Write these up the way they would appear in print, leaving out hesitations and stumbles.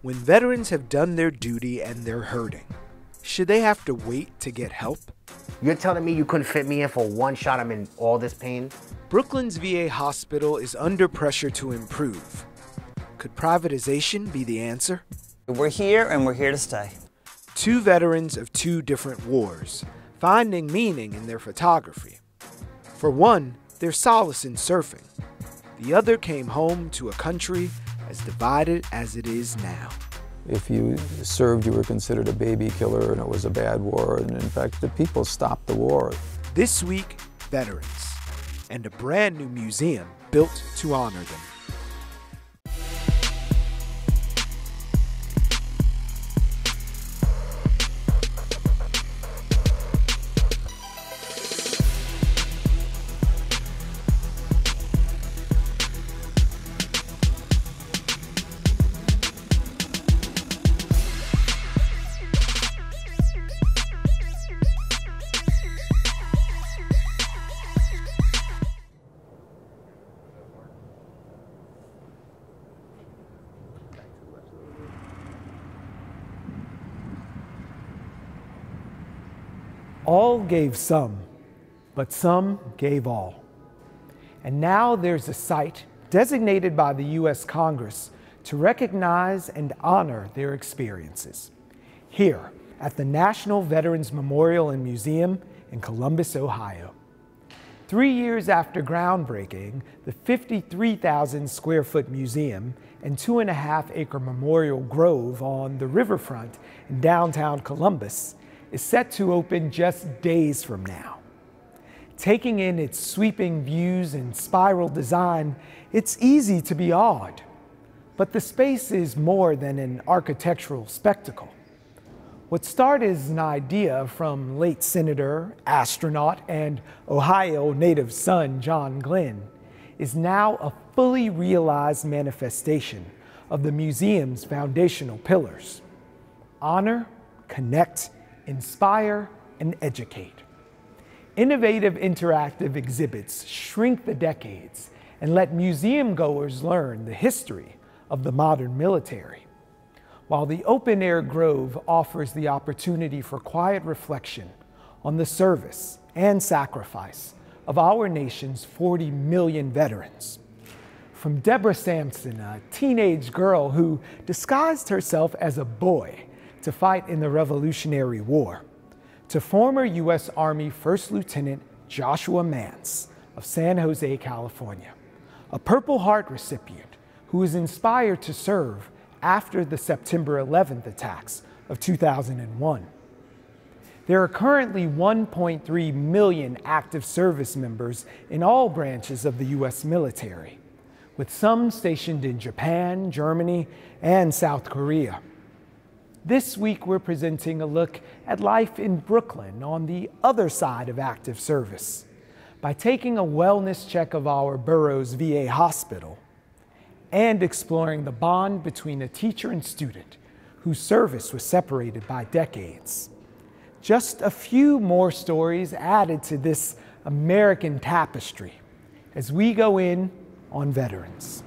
When veterans have done their duty and they're hurting, should they have to wait to get help? You're telling me you couldn't fit me in for one shot? I'm in all this pain? Brooklyn's VA hospital is under pressure to improve. Could privatization be the answer? We're here and we're here to stay. Two veterans of two different wars, finding meaning in their photography. For one, there's solace in surfing. The other came home to a country as divided as it is now. If you served, you were considered a baby killer and it was a bad war, and in fact the people stopped the war. This week, veterans, and a brand new museum built to honor them. All gave some, but some gave all. And now there's a site designated by the U.S. Congress to recognize and honor their experiences. Here at the National Veterans Memorial and Museum in Columbus, Ohio. 3 years after groundbreaking, the 53,000 square foot museum and 2.5-acre memorial grove on the riverfront in downtown Columbus is set to open just days from now. Taking in its sweeping views and spiral design, it's easy to be awed. But the space is more than an architectural spectacle. What started as an idea from late Senator, astronaut, and Ohio native son John Glenn is now a fully realized manifestation of the museum's foundational pillars: honor, connect, inspire, and educate. Innovative interactive exhibits shrink the decades and let museum goers learn the history of the modern military, while the open-air grove offers the opportunity for quiet reflection on the service and sacrifice of our nation's 40 million veterans. From Deborah Sampson, a teenage girl who disguised herself as a boy to fight in the Revolutionary War, to former U.S. Army First Lieutenant Joshua Mance of San Jose, California, a Purple Heart recipient who was inspired to serve after the September 11th attacks of 2001. There are currently 1.3 million active service members in all branches of the U.S. military, with some stationed in Japan, Germany, and South Korea. This week, we're presenting a look at life in Brooklyn on the other side of active service by taking a wellness check of our borough's VA hospital and exploring the bond between a teacher and student whose service was separated by decades. Just a few more stories added to this American tapestry as we go in on veterans.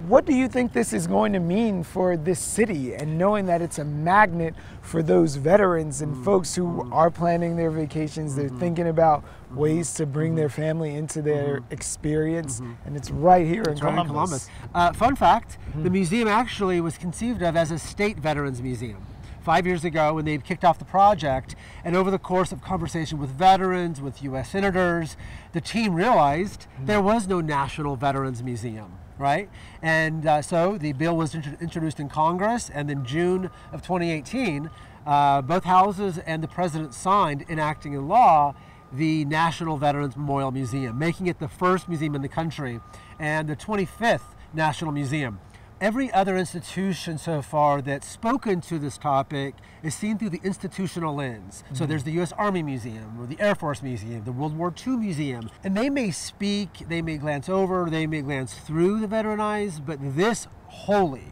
What do you think this is going to mean for this city, and knowing that it's a magnet for those veterans and folks who are planning their vacations, they're thinking about ways to bring their family into their experience, and it's right here in Columbus. Fun fact, the museum actually was conceived of as a state veterans museum 5 years ago when they kicked off the project, and over the course of conversation with veterans, with U.S. senators, the team realized there was no National Veterans Museum. Right? And so the bill was introduced in Congress, and in June of 2018, both houses and the president signed, enacting in law, the National Veterans Memorial Museum, making it the first museum in the country and the 25th National Museum. Every other institution so far that's spoken to this topic is seen through the institutional lens. So there's the U.S. Army Museum, or the Air Force Museum, the World War II Museum, and they may speak, they may glance over, they may glance through the veteran eyes, but this wholly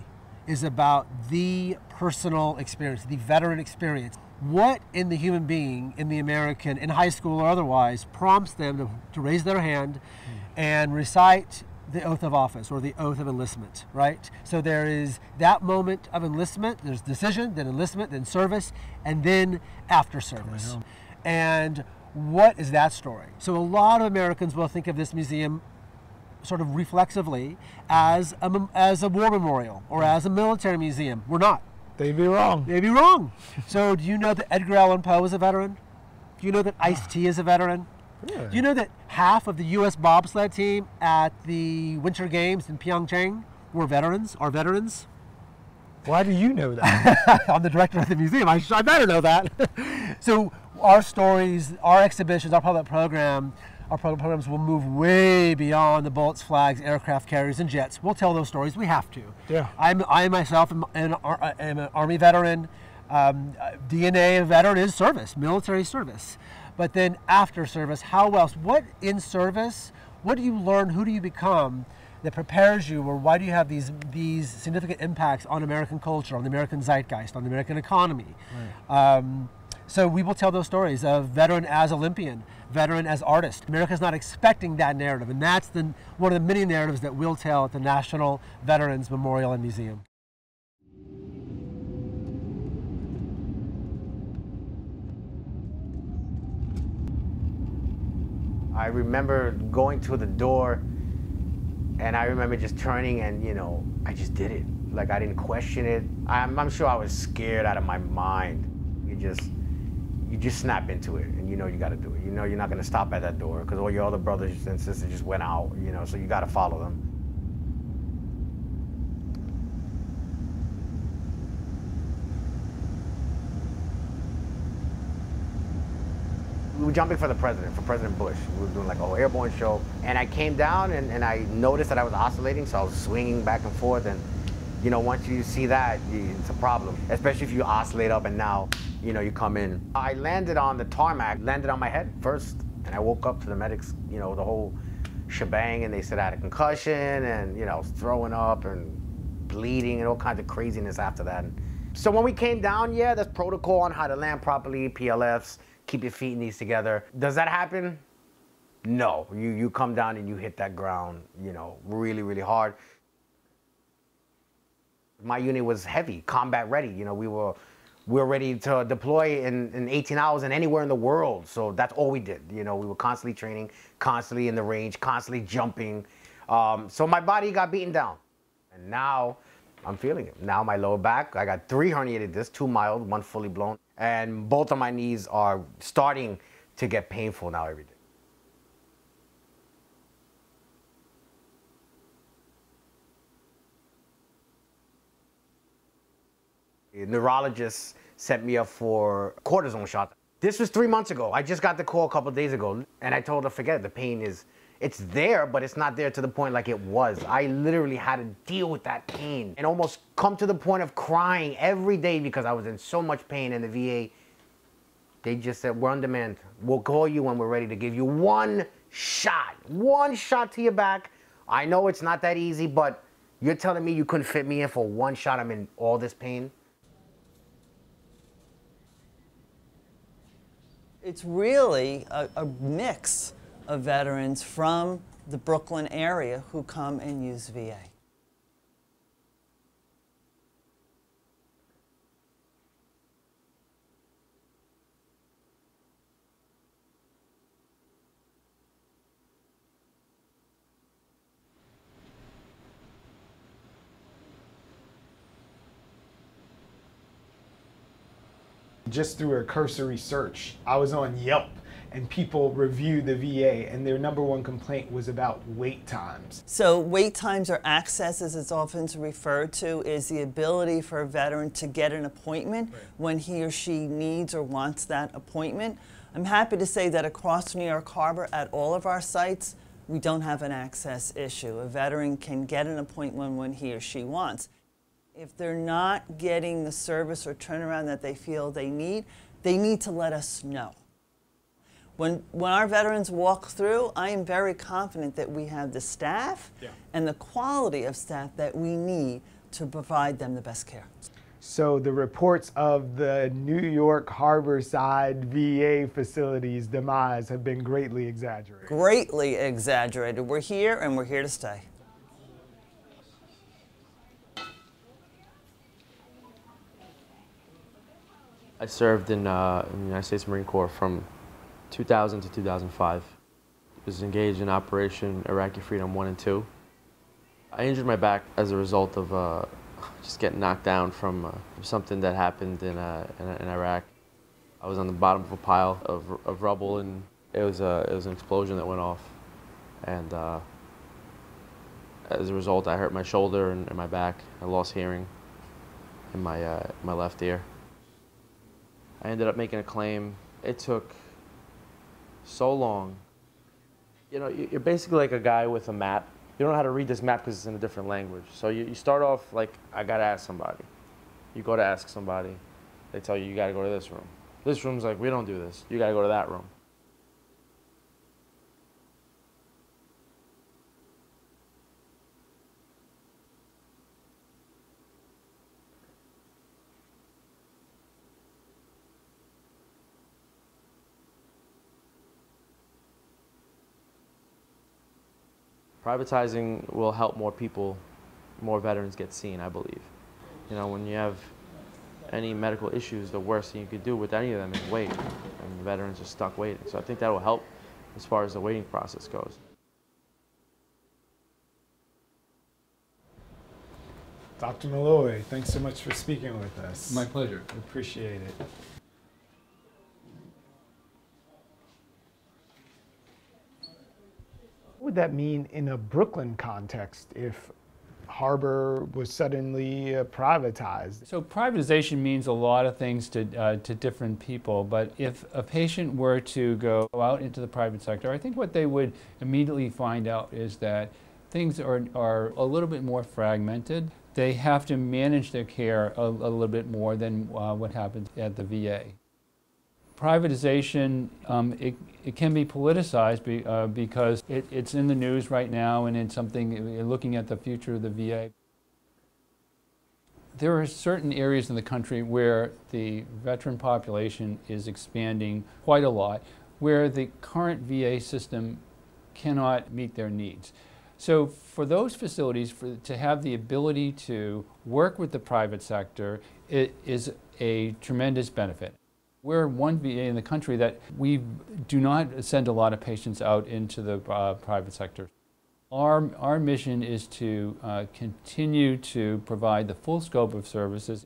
is about the personal experience, the veteran experience. What in the human being, in the American, in high school or otherwise, prompts them to raise their hand and recite the oath of office or the oath of enlistment, right? So there is that moment of enlistment, there's decision, then enlistment, then service, and then after service. And what is that story? So a lot of Americans will think of this museum sort of reflexively as a war memorial or as a military museum. We're not. They'd be wrong. They'd be wrong. So do you know that Edgar Allan Poe is a veteran? Do you know that Ice-T is a veteran? Really? Do you know that half of the U.S. bobsled team at the Winter Games in Pyeongchang are veterans? Why do you know that? I'm the director of the museum. I better know that. So our stories, our exhibitions, our public programs will move way beyond the bullets, flags, aircraft carriers, and jets. We'll tell those stories. We have to. Yeah. I myself am an Army veteran. DNA of veteran is service, military service. But then after service, how else? What in service? What do you learn? Who do you become that prepares you, or why do you have these significant impacts on American culture, on the American zeitgeist, on the American economy? Right. So we will tell those stories of veteran as Olympian, veteran as artist. America's not expecting that narrative, and that's one of the many narratives that we'll tell at the National Veterans Memorial and Museum. I remember going to the door, and I remember just turning and, you know, I just did it. Like, I didn't question it. I'm sure I was scared out of my mind. You just snap into it, and you know you got to do it. You know you're not going to stop at that door because all your other brothers and sisters just went out, you know, so you got to follow them. We were jumping for President Bush. We were doing like a whole airborne show. And I came down and I noticed that I was oscillating, so I was swinging back and forth. And, you know, once you see that, it's a problem, especially if you oscillate up and now, you know, you come in. I landed on the tarmac, landed on my head first. And I woke up to the medics, you know, the whole shebang. And they said I had a concussion and, you know, I was throwing up and bleeding and all kinds of craziness after that. So when we came down, yeah, there's protocol on how to land properly, PLFs. Keep your feet and knees together. Does that happen? No. You come down and you hit that ground, you know, really, really hard. My unit was heavy, combat ready. You know, we were ready to deploy in 18 hours and anywhere in the world. So that's all we did. You know, we were constantly training, constantly in the range, constantly jumping. So my body got beaten down. And now I'm feeling it. Now my lower back, I got 3 herniated discs, 2 mild, 1 fully blown. And both of my knees are starting to get painful now every day. The neurologist set me up for cortisone shot. This was 3 months ago. I just got the call a couple of days ago, and I told her, forget it, the pain it's there, but it's not there to the point like it was. I literally had to deal with that pain and almost come to the point of crying every day because I was in so much pain. And the VA, they just said, we're on demand. We'll call you when we're ready to give you one shot to your back. I know it's not that easy, but you're telling me you couldn't fit me in for one shot? I'm in all this pain. It's really a mix of veterans from the Brooklyn area who come and use VA. Just through a cursory search, I was on Yelp and people reviewed the VA and their #1 complaint was about wait times. So wait times, or access as it's often referred to, is the ability for a veteran to get an appointment when he or she needs or wants that appointment. I'm happy to say that across New York Harbor at all of our sites, we don't have an access issue. A veteran can get an appointment when he or she wants. If they're not getting the service or turnaround that they feel they need to let us know. When our veterans walk through, I am very confident that we have the staff and the quality of staff that we need to provide them the best care. So the reports of the New York Harborside VA facility's demise have been greatly exaggerated. Greatly exaggerated. We're here and we're here to stay. I served in the United States Marine Corps from 2000 to 2005. I was engaged in Operation Iraqi Freedom 1 and 2. I injured my back as a result of just getting knocked down from something that happened in Iraq. I was on the bottom of a pile of rubble, and it was an explosion that went off. And as a result, I hurt my shoulder and my back. I lost hearing in my left ear. I ended up making a claim. It took so long. You know, you're basically like a guy with a map. You don't know how to read this map because it's in a different language. So you start off like, I gotta ask somebody. You go to ask somebody. They tell you gotta go to this room. This room's like, we don't do this. You gotta go to that room. Privatizing will help more people, more veterans get seen, I believe. You know, when you have any medical issues, the worst thing you could do with any of them is wait, and veterans are stuck waiting. So I think that will help as far as the waiting process goes. Dr. Malloy, thanks so much for speaking with us. My pleasure. We appreciate it. What would that mean in a Brooklyn context if Harbor was suddenly privatized? So privatization means a lot of things to different people, but if a patient were to go out into the private sector, I think what they would immediately find out is that things are a little bit more fragmented. They have to manage their care a little bit more than what happens at the VA. Privatization, it can be politicized because it's in the news right now, and it's something looking at the future of the VA. There are certain areas in the country where the veteran population is expanding quite a lot, where the current VA system cannot meet their needs. So for those facilities, to have the ability to work with the private sector, it is a tremendous benefit. We're one VA in the country that we do not send a lot of patients out into the private sector. Our mission is to continue to provide the full scope of services.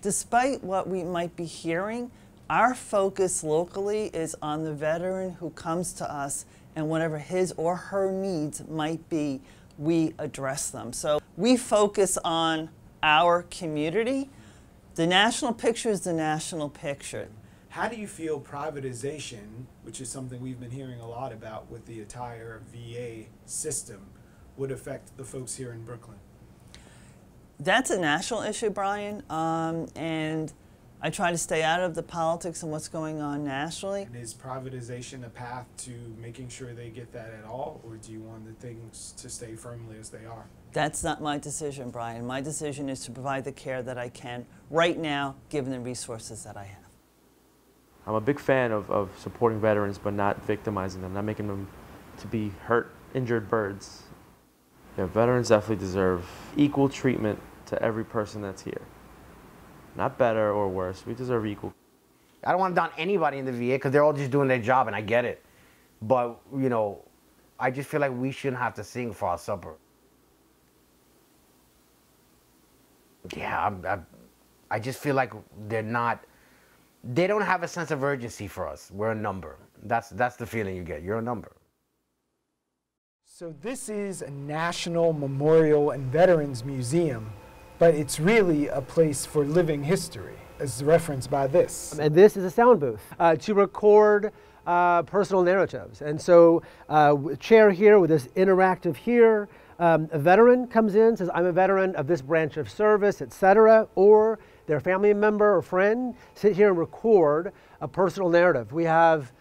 Despite what we might be hearing, our focus locally is on the veteran who comes to us, and whatever his or her needs might be, we address them. So we focus on our community. The national picture is the national picture. How do you feel privatization, which is something we've been hearing a lot about with the entire VA system, would affect the folks here in Brooklyn? That's a national issue, Brian, and I try to stay out of the politics and what's going on nationally. And is privatization a path to making sure they get that at all, or do you want the things to stay firmly as they are? That's not my decision, Brian. My decision is to provide the care that I can right now, given the resources that I have. I'm a big fan of supporting veterans, but not victimizing them, not making them to be hurt, injured birds. Yeah, veterans definitely deserve equal treatment to every person that's here. Not better or worse. We deserve equal. I don't want to down anybody in the VA because they're all just doing their job, and I get it. But, you know, I just feel like we shouldn't have to sing for our supper. Yeah, I just feel like they don't have a sense of urgency for us. We're a number. That's the feeling you get. You're a number. So this is a National Memorial and Veterans Museum, but it's really a place for living history, as referenced by this. And this is a sound booth to record personal narratives. And so a chair here with this interactive here, a veteran comes in, says, I'm a veteran of this branch of service, etc., or their family member or friend sit here and record a personal narrative. We have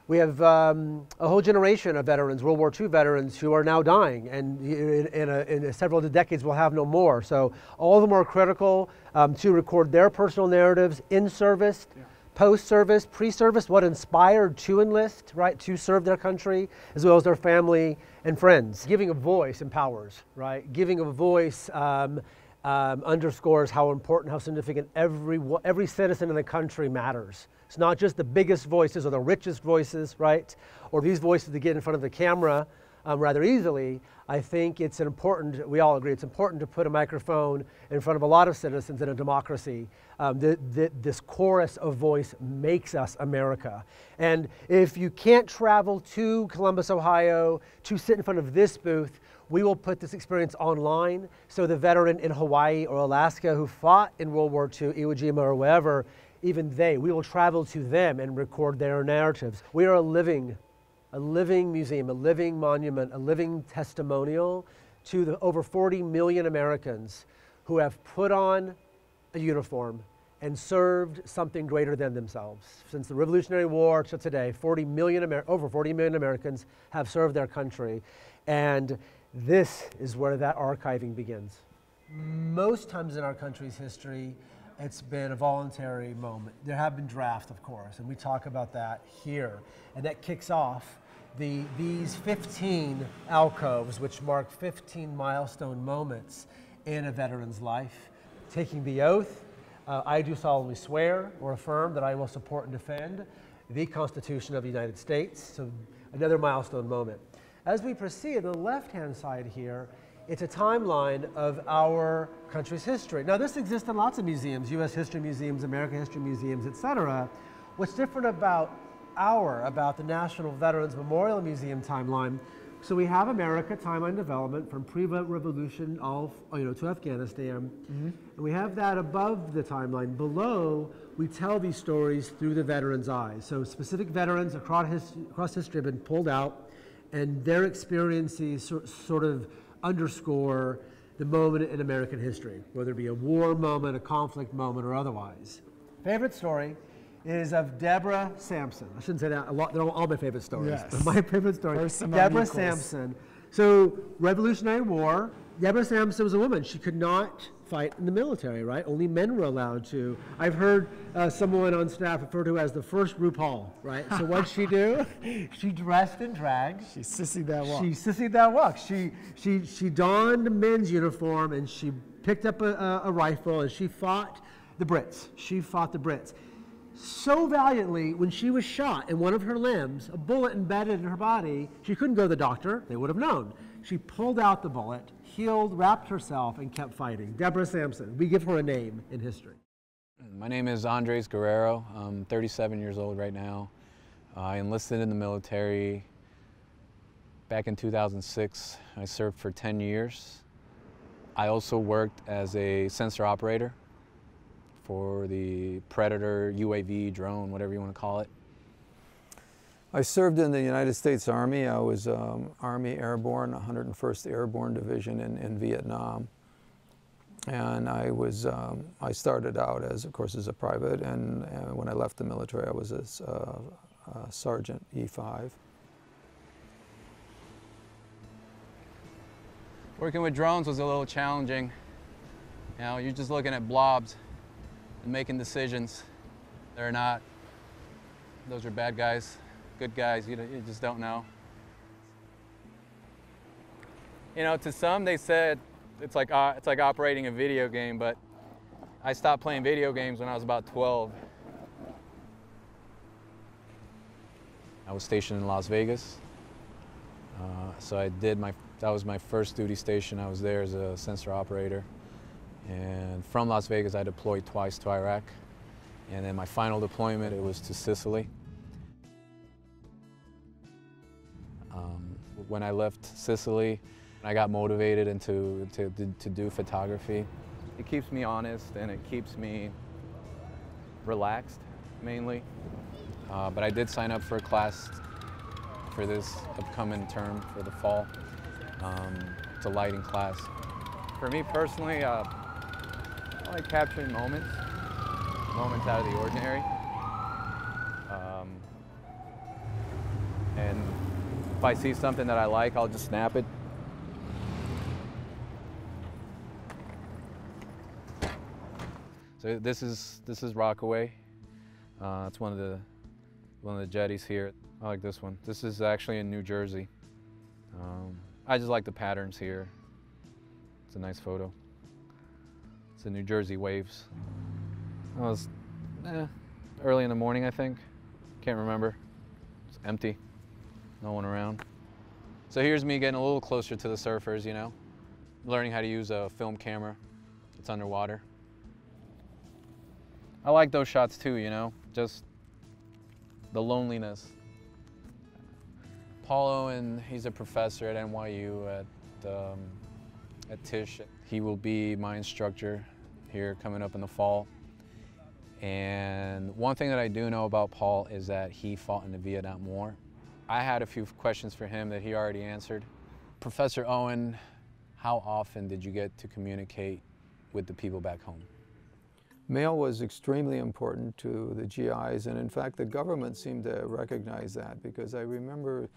a whole generation of veterans, World War II veterans, who are now dying, and in several decades we'll have no more. So all the more critical to record their personal narratives in service, post-service, pre-service, what inspired to enlist, right, to serve their country, as well as their family and friends. Giving a voice empowers, right? Giving a voice underscores how important, how significant every citizen in the country matters. It's not just the biggest voices or the richest voices, right? Or these voices that get in front of the camera rather easily. I think it's important, we all agree, it's important to put a microphone in front of a lot of citizens in a democracy. This chorus of voice makes us America. And if you can't travel to Columbus, Ohio, to sit in front of this booth, we will put this experience online, so the veteran in Hawaii or Alaska who fought in World War II, Iwo Jima or wherever, even we will travel to them and record their narratives. We are a living museum, a living monument, a living testimonial to the over 40 million Americans who have put on a uniform and served something greater than themselves. Since the Revolutionary War to today, over 40 million Americans have served their country. And this is where that archiving begins. Most times in our country's history, it's been a voluntary moment. There have been drafts, of course, and we talk about that here. And that kicks off these 15 alcoves, which mark 15 milestone moments in a veteran's life. Taking the oath, I do solemnly swear or affirm that I will support and defend the Constitution of the United States. So another milestone moment. As we proceed, on the left-hand side here, it's a timeline of our country's history. Now, this exists in lots of museums, U.S. history museums, American history museums, etc. What's different about the National Veterans Memorial Museum timeline, so we have America timeline development from pre-revolution to Afghanistan, and we have that above the timeline. Below, we tell these stories through the veterans' eyes. So specific veterans across history have been pulled out, and their experiences sort of underscore the moment in American history, whether it be a war moment, a conflict moment, or otherwise. Favorite story is of Deborah Sampson. I shouldn't say that a lot, they're all my favorite stories. Yes. But my favorite story, Deborah Deborah Sampson. Sampson. So, Revolutionary War, Deborah Sampson was a woman. She could not fight in the military, right? Only men were allowed to. I've heard someone on staff refer to as the first RuPaul, right? So what'd she do? She dressed in drag. She sissied that walk. She sissied that walk. She donned a men's uniform and she picked up a rifle and she fought the Brits. She fought the Brits. So valiantly, when she was shot in one of her limbs, a bullet embedded in her body, she couldn't go to the doctor, they would have known. She pulled out the bullet, healed, wrapped herself, and kept fighting. Deborah Sampson, we give her a name in history. My name is Andres Guerrero. I'm 37 years old right now. I enlisted in the military back in 2006. I served for 10 years. I also worked as a sensor operator for the Predator, UAV, drone, whatever you want to call it. I served in the United States Army. I was Army Airborne, 101st Airborne Division in Vietnam. And I started out as, of course, as a private, and when I left the military, I was a Sergeant E5. Working with drones was a little challenging. You know, you're just looking at blobs and making decisions. They're not, those are bad guys, good guys, you just don't know. You know, to some they said it's like operating a video game, but I stopped playing video games when I was about 12. I was stationed in Las Vegas, so that was my first duty station. I was there as a sensor operator. And from Las Vegas, I deployed twice to Iraq. And then my final deployment, it was to Sicily. When I left Sicily, I got motivated to do photography. It keeps me honest and it keeps me relaxed, mainly. But I did sign up for a class for this upcoming term for the fall. It's a lighting class. For me personally, I like capturing moments out of the ordinary. And if I see something that I like, I'll just snap it. So this is Rockaway. It's one of the jetties here. I like this one. This is actually in New Jersey. I just like the patterns here. It's a nice photo. It's the New Jersey waves. It was early in the morning, I think. Can't remember. It's empty. No one around. So here's me getting a little closer to the surfers, you know, learning how to use a film camera. It's underwater. I like those shots too, you know, just the loneliness. Paul Owen, he's a professor at NYU at Tisch. He will be my instructor here coming up in the fall. And one thing that I do know about Paul is that he fought in the Vietnam War. I had a few questions for him that he already answered. Professor Owen, how often did you get to communicate with the people back home? Mail was extremely important to the GIs, and in fact the government seemed to recognize that, because I remember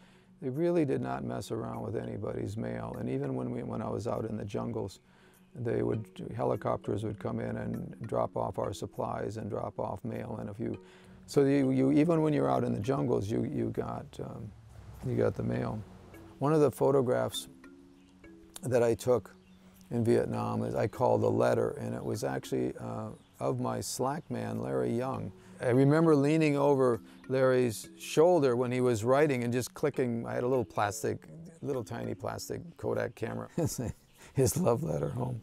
they really did not mess around with anybody's mail. And even when I was out in the jungles, helicopters would come in and drop off our supplies and drop off mail. And even when you're out in the jungles, you got the mail. One of the photographs that I took in Vietnam is I called a letter, and it was actually of my slack man, Larry Young. I remember leaning over Larry's shoulder when he was writing and just clicking. I had a little tiny plastic Kodak camera. His love letter home.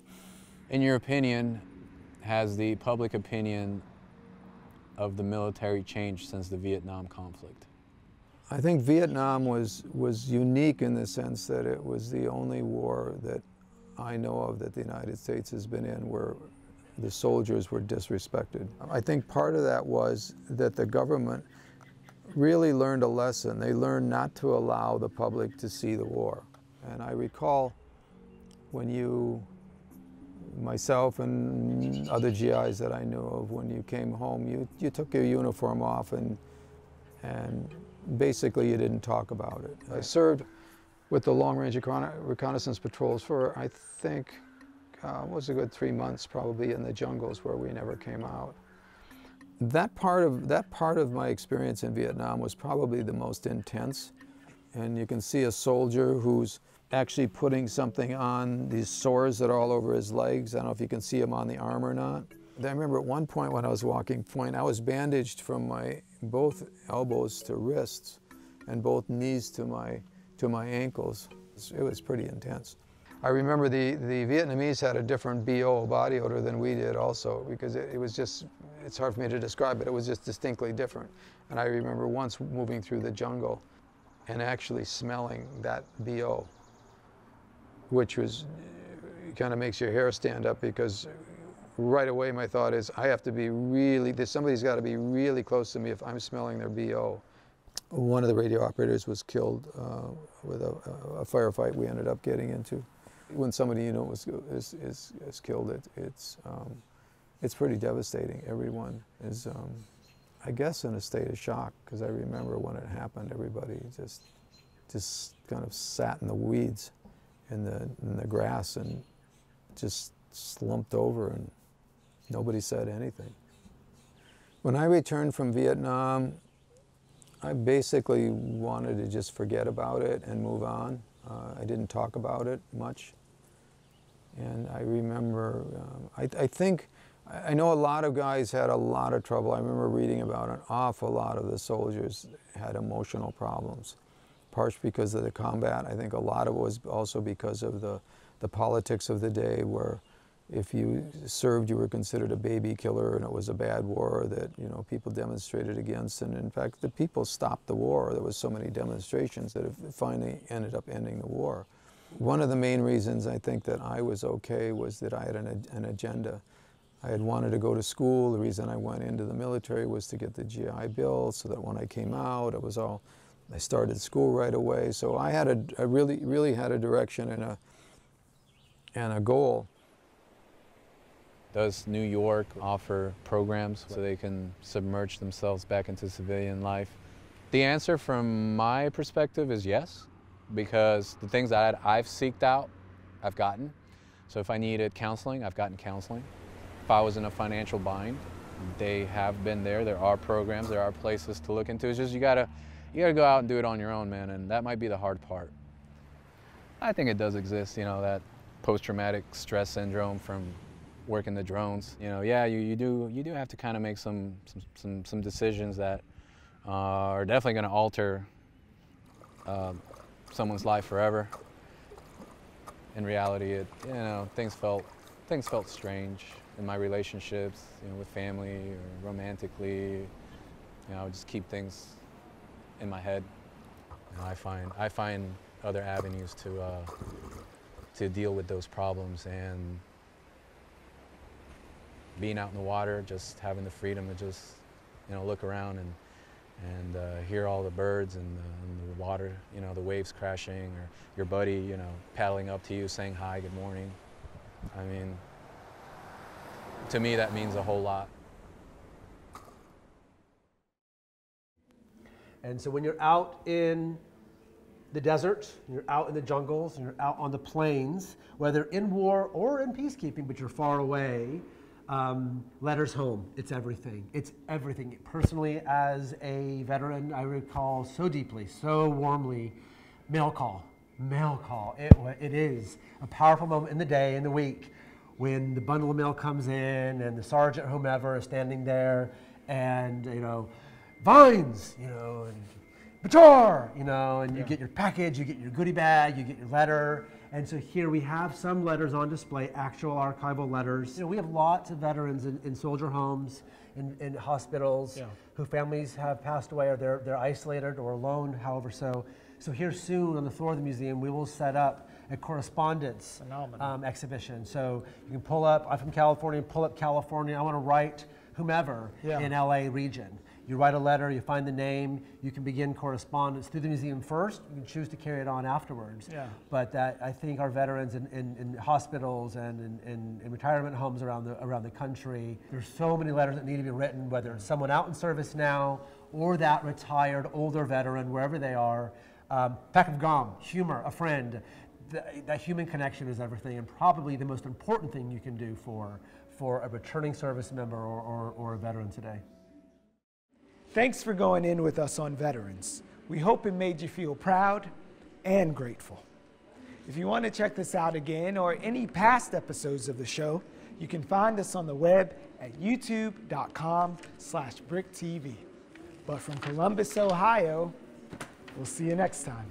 In your opinion, has the public opinion of the military changed since the Vietnam conflict? I think Vietnam was unique in the sense that it was the only war that I know of that the United States has been in where the soldiers were disrespected. I think part of that was that the government really learned a lesson. They learned not to allow the public to see the war. And I recall when myself and other GIs that I knew of, when you came home, you took your uniform off and basically you didn't talk about it. I served with the long-range reconnaissance patrols for, I think, was a good 3 months probably in the jungles where we never came out. That part of my experience in Vietnam was probably the most intense. And you can see a soldier who's actually putting something on these sores that are all over his legs. I don't know if you can see them on the arm or not. I remember at one point when I was walking point, I was bandaged from my both elbows to wrists and both knees to my ankles. It was pretty intense. I remember the Vietnamese had a different BO, body odor, than we did also, because it was just, it's hard for me to describe, but it was just distinctly different. And I remember once moving through the jungle and actually smelling that BO, which was, kind of makes your hair stand up, because right away my thought is, I have to be somebody's got to be really close to me if I'm smelling their BO. One of the radio operators was killed with a firefight we ended up getting into. When somebody you know is killed, it's pretty devastating. Everyone is, I guess, in a state of shock, because I remember when it happened, everybody just kind of sat in the weeds, in the grass, and just slumped over, and nobody said anything. When I returned from Vietnam, I basically wanted to just forget about it and move on. I didn't talk about it much. And I remember, I know a lot of guys had a lot of trouble. I remember reading about an awful lot of the soldiers had emotional problems, partially because of the combat. I think a lot of it was also because of the politics of the day, where if you served, you were considered a baby killer, and it was a bad war that, you know, people demonstrated against. And in fact, the people stopped the war. There was so many demonstrations that it finally ended up ending the war. One of the main reasons I think that I was okay was that I had an agenda. I had wanted to go to school. The reason I went into the military was to get the GI Bill, so that when I came out, I started school right away. So I really had a direction and a goal. Does New York offer programs so they can submerge themselves back into civilian life? The answer from my perspective is yes, because the things that I've seeked out, I've gotten. So if I needed counseling, I've gotten counseling. If I was in a financial bind, they have been there. There are programs, there are places to look into. It's just you gotta go out and do it on your own, man, and that might be the hard part. I think it does exist, you know, that post-traumatic stress syndrome from working the drones. You know, yeah, you do have to kind of make some decisions that are definitely going to alter someone's life forever. In reality, you know, things felt strange in my relationships, you know, with family or romantically. You know, I would just keep things in my head. You know, I find other avenues to deal with those problems, and being out in the water, just having the freedom to just, you know, look around and hear all the birds and the water, you know, the waves crashing, or your buddy, you know, paddling up to you saying hi, good morning. I mean, to me that means a whole lot. And so when you're out in the desert, you're out in the jungles, and you're out on the plains, whether in war or in peacekeeping, but you're far away, letters home, it's everything. It's everything. Personally, as a veteran, I recall so deeply, so warmly, mail call. Mail call. It is a powerful moment in the day, in the week, when the bundle of mail comes in and the sergeant, whomever, is standing there, and, you know, Vines, you know, and Bator, you know, and you get your package, you get your goodie bag, you get your letter. And so here we have some letters on display, actual archival letters. You know, we have lots of veterans in soldier homes, in hospitals, whose families have passed away, or they're isolated or alone, however so. So here soon on the floor of the museum, we will set up a correspondence exhibition. So you can pull up, I'm from California, pull up California, I want to write whomever in LA region. You write a letter, you find the name, you can begin correspondence through the museum first, you can choose to carry it on afterwards. But that, I think our veterans in hospitals and in retirement homes around the country, there's so many letters that need to be written, whether it's someone out in service now or that retired older veteran, wherever they are. Pack of gum, humor, a friend. That human connection is everything, and probably the most important thing you can do for a returning service member or a veteran today. Thanks for going in with us on Veterans. We hope it made you feel proud and grateful. If you want to check this out again or any past episodes of the show, you can find us on the web at youtube.com/BRIC TV. But from Columbus, Ohio, we'll see you next time.